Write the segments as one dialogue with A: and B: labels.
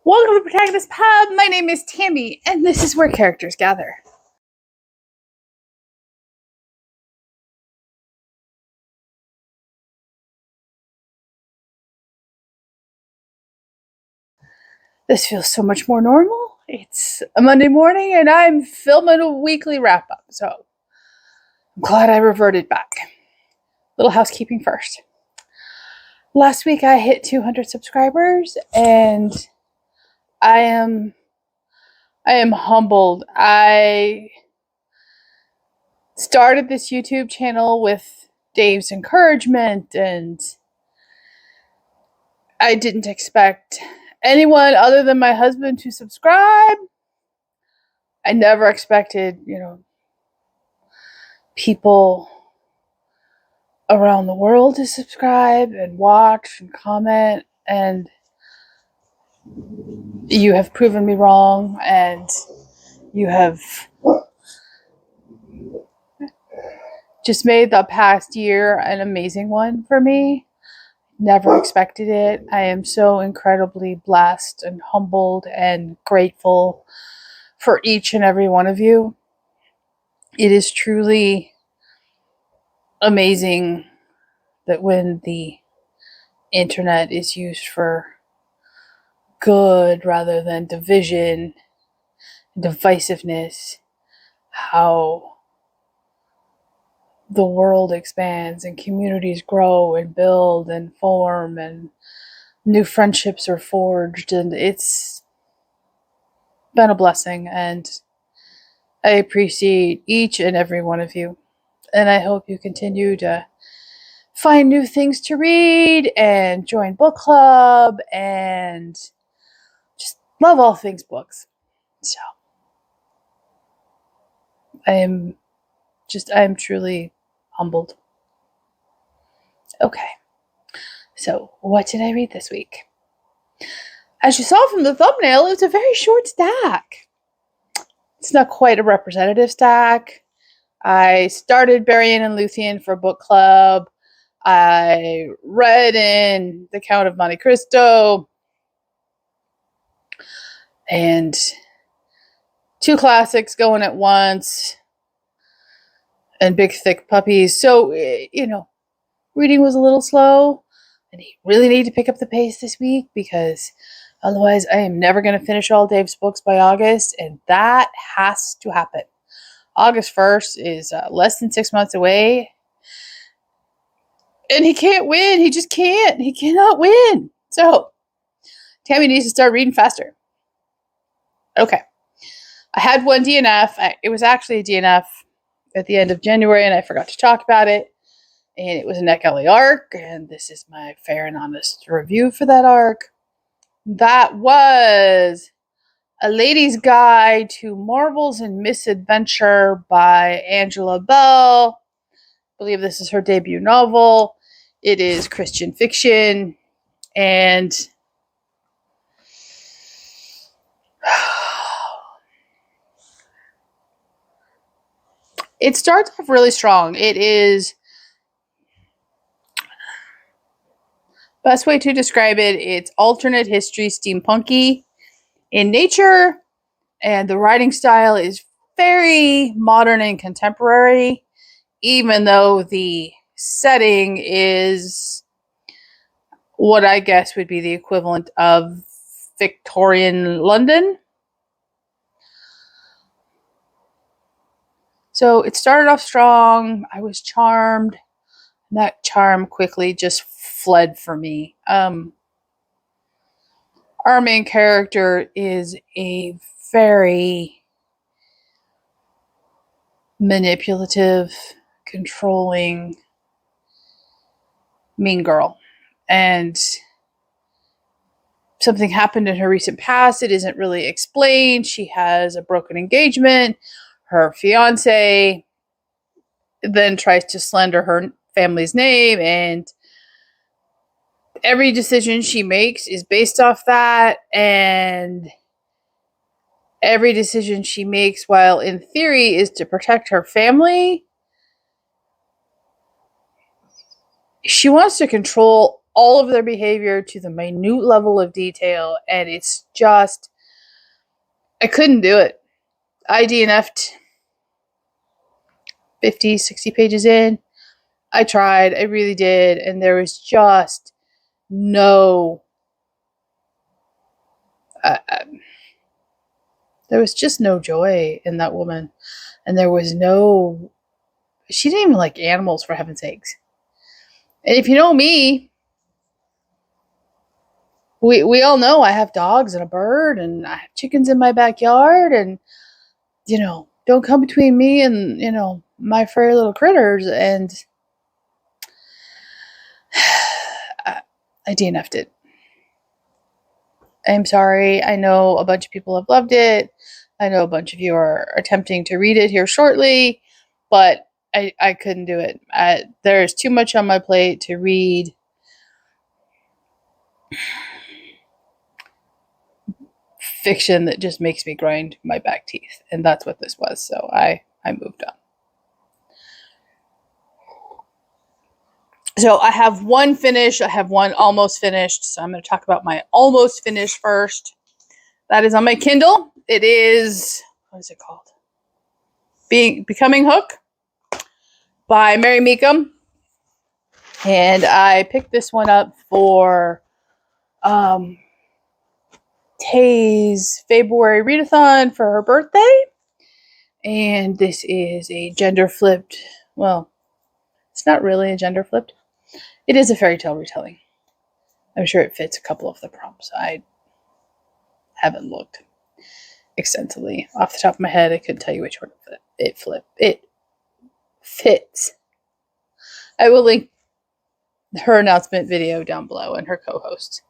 A: Welcome to Protagonist Pub. My name is Tammy, and this is where characters gather. This feels so much more normal. It's a Monday morning, and I'm filming a weekly wrap-up, so I'm glad I reverted back. Little housekeeping first. Last week I hit 200 subscribers, and I am humbled. I started this YouTube channel with Dave's encouragement, and I didn't expect anyone other than my husband to subscribe. I never expected, people around the world to subscribe and watch and comment, and you have proven me wrong, and you have just made the past year an amazing one for me. Never expected it. I am so incredibly blessed and humbled and grateful for each and every one of you. It is truly amazing that when the internet is used for good rather than division, divisiveness, how the world expands and communities grow and build and form and new friendships are forged, and it's been a blessing, and I appreciate each and every one of you, and I hope you continue to find new things to read and join book club and just love all things books. So I am truly humbled. Okay, so what did I read this week? As you saw from the thumbnail, it was a very short stack. It's not quite a representative stack. I started Berrien and Luthien for book club. I read in The Count of Monte Cristo and 2 classics going at once and Big Thick Puppies. So, reading was a little slow, and I really need to pick up the pace this week because otherwise I am never going to finish all Dave's books by August, and that has to happen. August 1st is less than 6 months away, and he can't win. He just can't. He cannot win. So, Tammy needs to start reading faster. Okay. I had one DNF. It was actually a DNF at the end of January, and I forgot to talk about it. And it was a Neck Alley arc, and this is my fair and honest review for that arc. That was A Lady's Guide to Marvels and Misadventure by Angela Bell. I believe this is her debut novel. It is Christian fiction, and it starts off really strong. It is, best way to describe it, it's alternate history, steampunky in nature, and the writing style is very modern and contemporary, even though the setting is what I guess would be the equivalent of Victorian London. So it started off strong. I was charmed. That charm quickly just fled for me. Our main character is a very manipulative, controlling, mean girl. And something happened in her recent past. It isn't really explained. She has a broken engagement. Her fiance then tries to slander her family's name, and every decision she makes is based off that, and every decision she makes, while in theory is to protect her family, she wants to control all of their behavior to the minute level of detail, and it's just, I couldn't do it. I DNF'd 50, 60 pages in. I tried, I really did, and there was just no, there was just no joy in that woman, and there was no, she didn't even like animals, for heaven's sakes. And if you know me, we all know I have dogs and a bird, and I have chickens in my backyard, and, don't come between me and, my furry little critters. And I DNF'd it. I'm sorry. I know a bunch of people have loved it. I know a bunch of you are attempting to read it here shortly, but I couldn't do it. There's too much on my plate to read fiction that just makes me grind my back teeth, and that's what this was. So I moved on. So I have one finish. I have one almost finished. So I'm going to talk about my almost finished first. That is on my Kindle. It is, what is it called? Becoming Hook by Mecham. And I picked this one up for Tay's Faebruary Readathon for her birthday. And this is a gender flipped, well, it's not really a gender flipped. It is a fairy tale retelling. I'm sure it fits a couple of the prompts. I haven't looked extensively. Off the top of my head, I couldn't tell you which one it fits. I will link her announcement video down below and her co-host.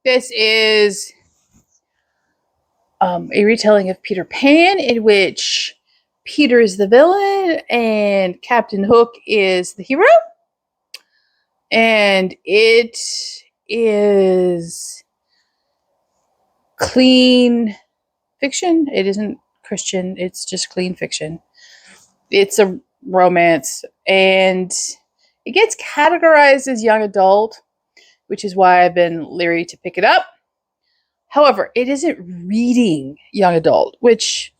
A: This is a retelling of Peter Pan, in which Peter is the villain and Captain Hook is the hero. And it is clean fiction. It isn't Christian. It's just clean fiction. It's a romance, and it gets categorized as young adult, which is why I've been leery to pick it up. However, it isn't reading young adult, which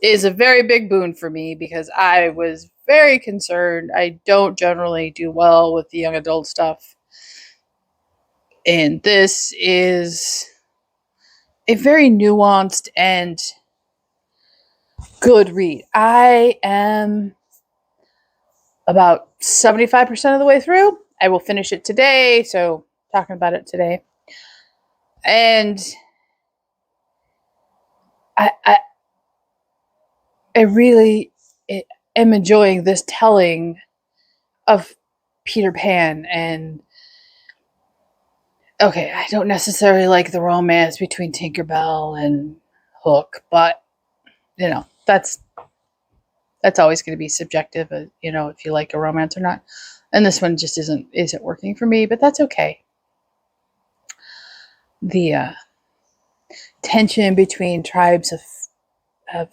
A: is a very big boon for me because I was very concerned. I don't generally do well with the young adult stuff. And this is a very nuanced and good read. I am about 75% of the way through. I will finish it today, so talking about it today. And I really am enjoying this telling of Peter Pan. And okay, I don't necessarily like the romance between Tinkerbell and Hook, but that's always going to be subjective, if you like a romance or not. And this one just isn't working for me, but that's okay. The tension between tribes of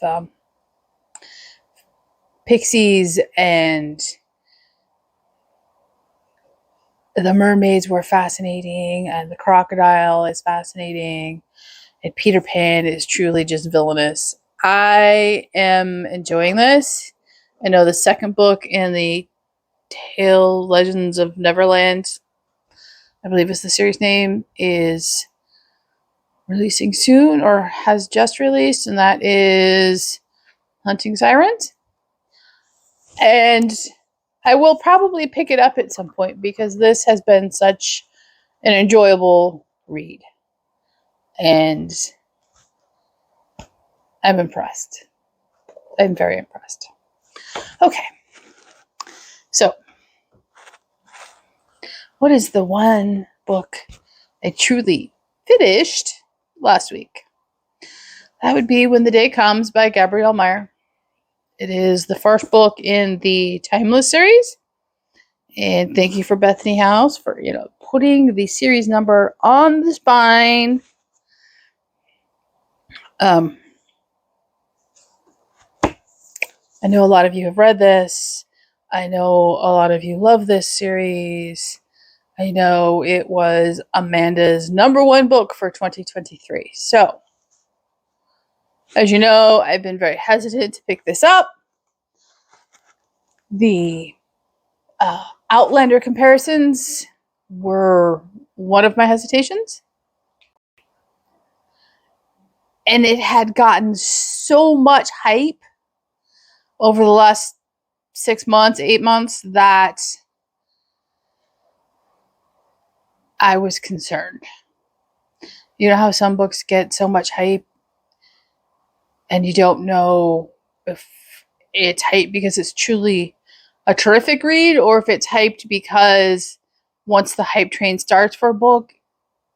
A: pixies and the mermaids were fascinating, and the crocodile is fascinating, and Peter Pan is truly just villainous. I am enjoying this. I know the second book in the Tale Legends of Neverland, I believe is the series name, is releasing soon or has just released, and that is Hunting Sirens. And I will probably pick it up at some point because this has been such an enjoyable read. And I'm impressed. I'm very impressed. Okay. So, what is the one book I truly finished last week? That would be When the Day Comes by Gabrielle Meyer. It is the first book in the Timeless series. And thank you for Bethany House for, putting the series number on the spine. I know a lot of you have read this. I know a lot of you love this series. I know it was Amanda's #1 book for 2023. So, as you know, I've been very hesitant to pick this up. The Outlander comparisons were one of my hesitations. And it had gotten so much hype over the last 6 months, 8 months, that I was concerned. You know how some books get so much hype and you don't know if it's hype because it's truly a terrific read, or if it's hyped because once the hype train starts for a book,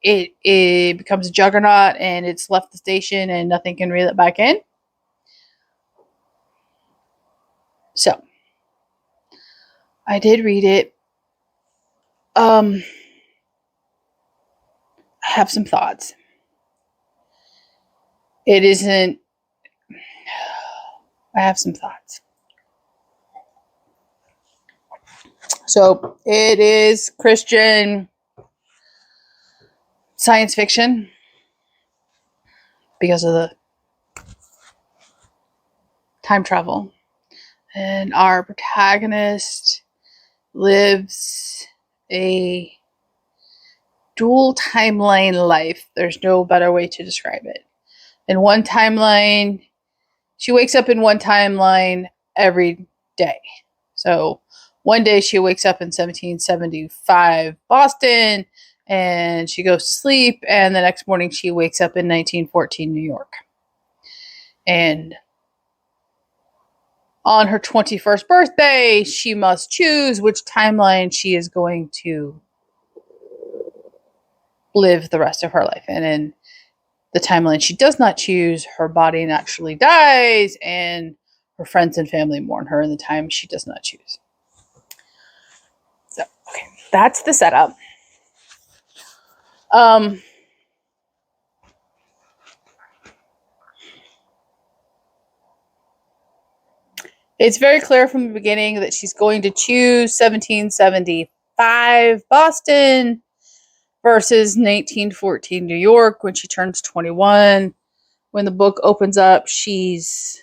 A: it becomes a juggernaut and it's left the station and nothing can reel it back in. So, I did read it. I have some thoughts. I have some thoughts. So, it is Christian science fiction because of the time travel. And our protagonist lives a dual timeline life. There's no better way to describe it. In one timeline, she wakes up in one timeline every day. So one day she wakes up in 1775 Boston and she goes to sleep, and the next morning she wakes up in 1914 New York. And on her 21st birthday, she must choose which timeline she is going to live the rest of her life. And in the timeline she does not choose, her body naturally dies, and her friends and family mourn her in the time she does not choose. So, okay, that's the setup. It's very clear from the beginning that she's going to choose 1775 Boston versus 1914 New York when she turns 21. When the book opens up, she's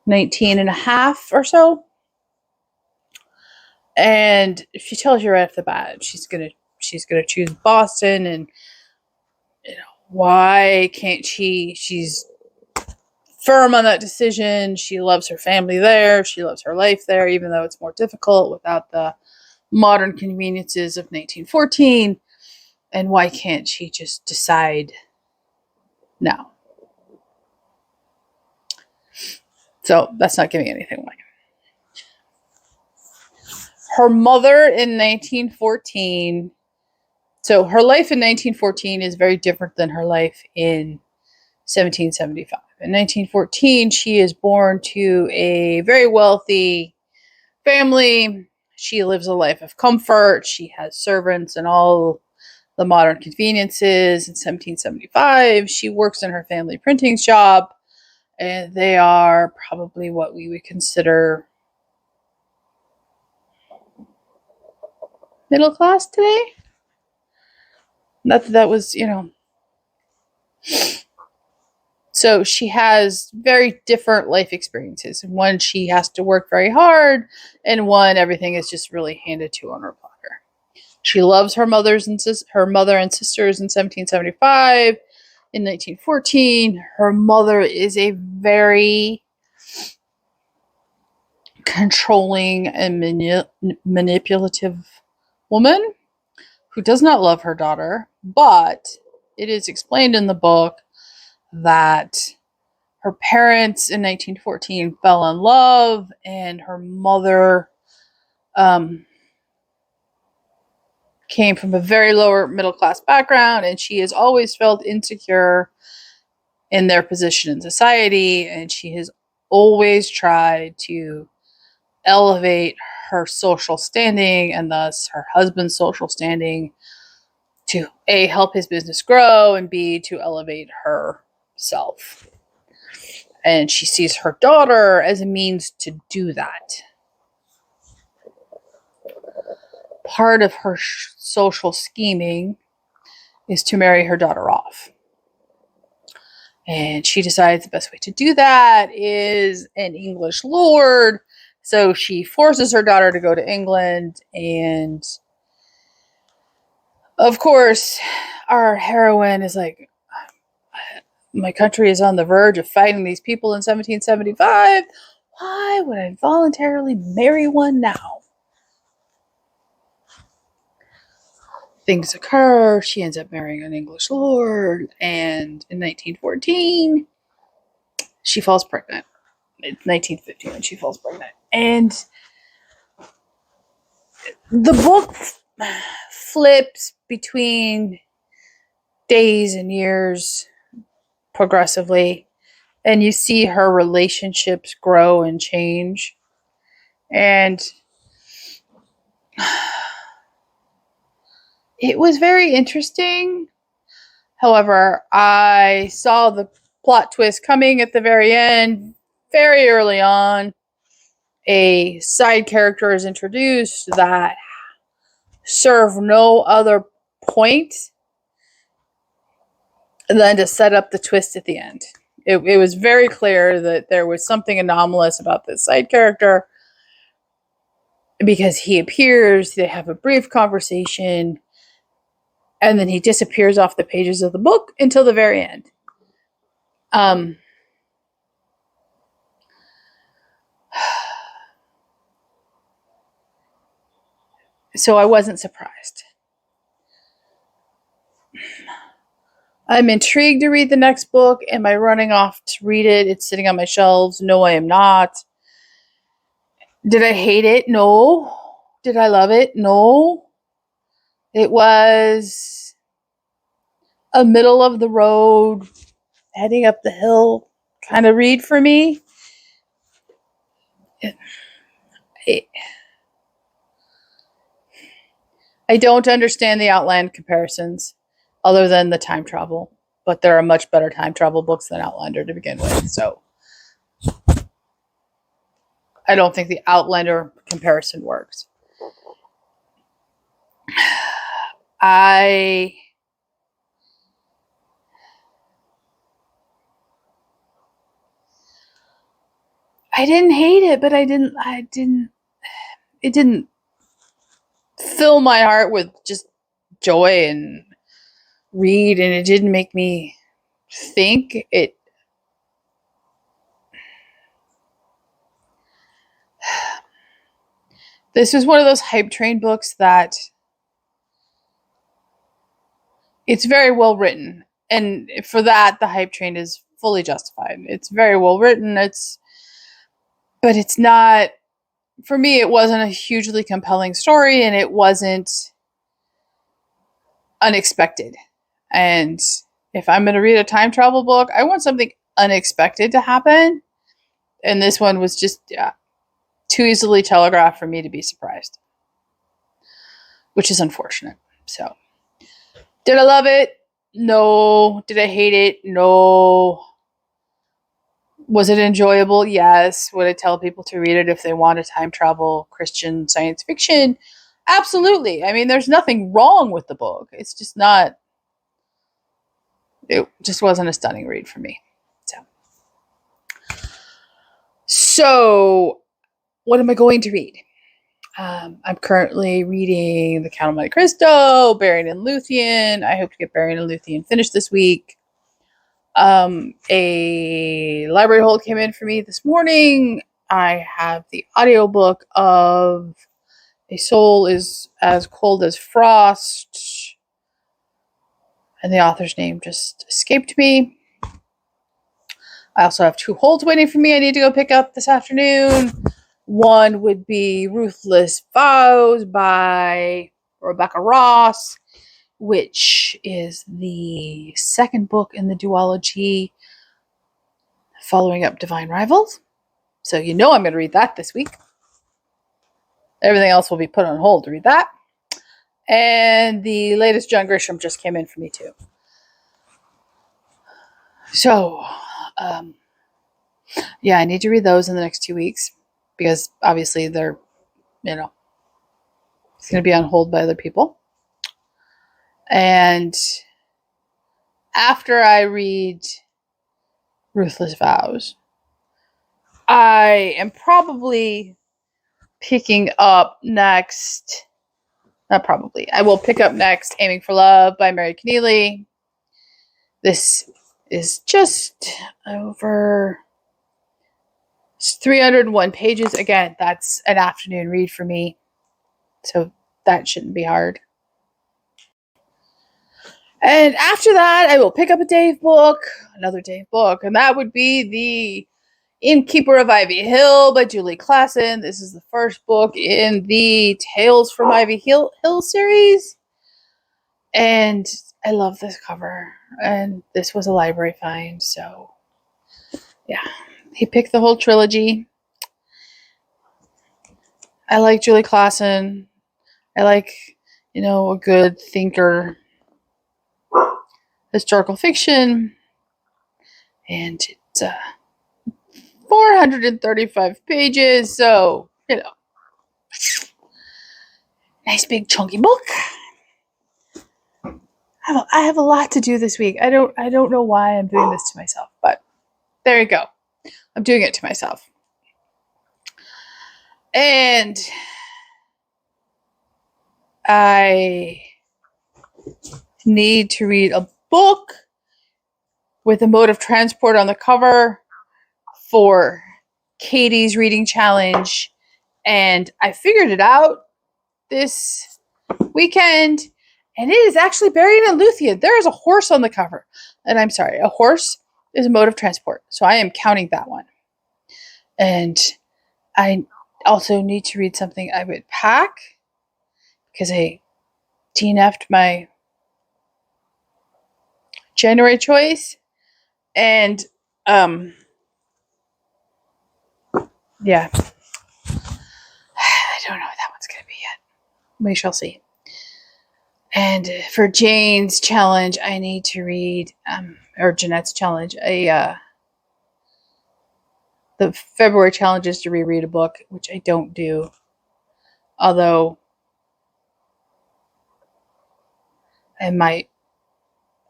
A: 19 and a half or so. And she tells you right off the bat she's gonna choose Boston, and why can't she? She's firm on that decision. She loves her family there. She loves her life there, even though it's more difficult without the modern conveniences of 1914. And why can't she just decide now? So that's not giving anything away. Her mother in 1914. So her life in 1914 is very different than her life in 1775. In 1914, she is born to a very wealthy family. She lives a life of comfort. She has servants and all the modern conveniences. In 1775, she works in her family printing shop, and they are probably what we would consider middle class today. Not that was, So she has very different life experiences. One, she has to work very hard, and one, everything is just really handed to on her platter. She loves her mother and sisters in 1775. In 1914, her mother is a very controlling and manipulative woman who does not love her daughter, but it is explained in the book that her parents in 1914 fell in love, and her mother came from a very lower middle class background, and she has always felt insecure in their position in society, and she has always tried to elevate her social standing and thus her husband's social standing to A, help his business grow, and B, to elevate herself. And she sees her daughter as a means to do that. part of her social scheming is to marry her daughter off. And she decides the best way to do that is an English lord. So she forces her daughter to go to England. And of course, our heroine is like, my country is on the verge of fighting these people in 1775. Why would I voluntarily marry one now? Things occur. She ends up marrying an English lord. And in 1914, she falls pregnant. It's 1915 when she falls pregnant. And the book flips between days and years progressively, and you see her relationships grow and change. And it was very interesting. However, I saw the plot twist coming at the very end, very early on. A side character is introduced that serve no other point than to set up the twist at the end. It was very clear that there was something anomalous about this side character because he appears, they have a brief conversation, and then he disappears off the pages of the book until the very end. So I wasn't surprised. I'm intrigued to read the next book. Am I running off to read it? It's sitting on my shelves. No, I am not. Did I hate it? No. Did I love it? No. It was a middle of the road, heading up the hill kind of read for me. I don't understand the Outland comparisons other than the time travel, but there are much better time travel books than Outlander to begin with. So I don't think the Outlander comparison works. I didn't hate it, but it didn't fill my heart with just joy and read, and it didn't make me think. This was one of those hype train books that it's very well written, and for that the hype train is fully justified. It's very well written, but it's not, for me, it wasn't a hugely compelling story, and it wasn't unexpected. And if I'm going to read a time travel book, I want something unexpected to happen. And this one was just too easily telegraphed for me to be surprised, which is unfortunate. So, did I love it? No. Did I hate it? No. Was it enjoyable? Yes. Would I tell people to read it if they want a time travel Christian science fiction? Absolutely. I mean, there's nothing wrong with the book. It's just not, it just wasn't a stunning read for me. So what am I going to read? I'm currently reading The Count of Monte Cristo, Barian and Luthien. I hope to get Barian and Luthien finished this week. A library hold came in for me this morning. I have the audiobook of A Soul is as Cold as Frost, and the author's name just escaped me. I also have 2 holds waiting for me I need to go pick up this afternoon. One would be Ruthless Vows by Rebecca Ross, which is the second book in the duology following up Divine Rivals. So you know I'm going to read that this week. Everything else will be put on hold to read that. And the latest John Grisham just came in for me too. So, yeah, I need to read those in the next 2 weeks because obviously they're, It's going to be on hold by other people. And after I read Ruthless Vows, I am probably picking up next. Not probably. I will pick up next Aiming for Love by Mary Keneally. This is just over 301 pages. Again, that's an afternoon read for me. So that shouldn't be hard. And after that, I will pick up a Dave book, another Dave book, and that would be The Innkeeper of Ivy Hill by Julie Klassen. This is the first book in the Tales from Ivy Hill series. And I love this cover. And this was a library find, so yeah. He picked the whole trilogy. I like Julie Klassen. I like, a good thinker. Historical fiction. And it's 435 pages, so, nice big chunky book. I have a lot to do this week. I don't know why I'm doing this to myself, but there you go. I'm doing it to myself. And I need to read a book with a mode of transport on the cover for Katie's reading challenge. And I figured it out this weekend. And it is actually buried in Luthien. There is a horse on the cover. And I'm sorry, a horse is a mode of transport. So I am counting that one. And I also need to read something I would pack because I DNF'd my January choice. And yeah. I don't know what that one's going to be yet. We shall see. And for Jane's challenge, I need to read, or Jeanette's challenge, the February challenge is to reread a book, which I don't do. Although, I might.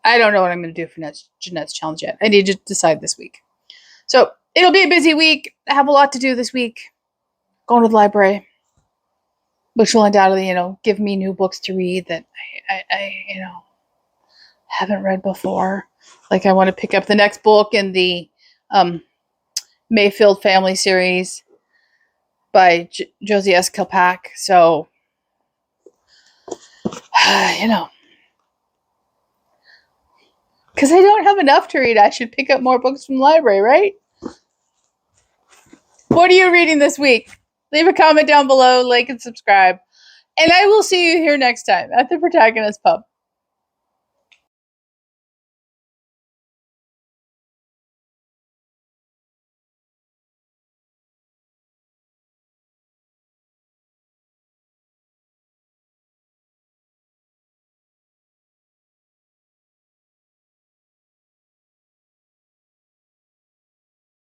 A: I don't know what I'm going to do for Jeanette's challenge yet. I need to decide this week. So, it'll be a busy week. I have a lot to do this week. Going to the library, which will undoubtedly, give me new books to read that I haven't read before. Like I want to pick up the next book in the Mayfield Family series by Josie S. Kilpack. So, because I don't have enough to read, I should pick up more books from the library, right? What are you reading this week? Leave a comment down below, like and subscribe. And I will see you here next time at the Protagonist Pub.